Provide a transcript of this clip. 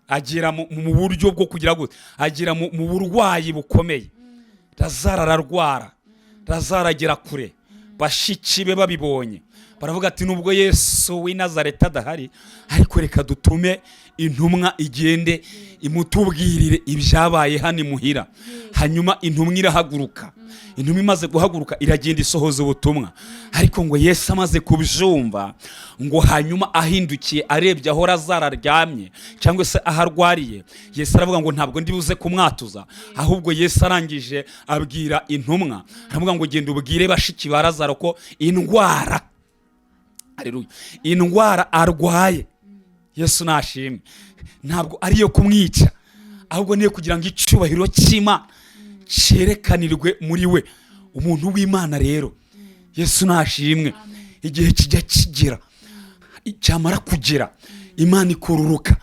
agera mu buryo bwo kugira gute, agera mu burwayi bukomeye. Lazaro ararwara, Lazaro agera kure. Bashiki be babibonye baravuga ati nubwo Yesu w'i Nazareti adahari, ariko reka dutume intumwa igende imutubwirire ibyabaye hano imuhira. Hanyuma intumwa irahaguruka. Intumwa imaze guhaguruka iragenda isohoza ubutumwa. Ariko ngo Yesu amaze kubyumva, ngo hanyuma ahindukiye arebye aho Lazaro aryamye cyangwa se aho arwariye, Yesu aravuga ngo ntabwo ndi buze kumwatuza. Ahubwo Yesu arangije abwira intumwa, aravuga ngo genda ubwire bashiki ba Lazaro ko indwara, haleluya, indwara arwaye, Yesu nashimwe, ntabwo ari iyo kumwica, ahubwo niyo kugira ngo icyubahiro cy'Imana cyerekanirwe muri we. Umuntu w'Imana rero, Yesu nashimwe, igihe kijya kigera, cyamara kugera, Imana ikururuka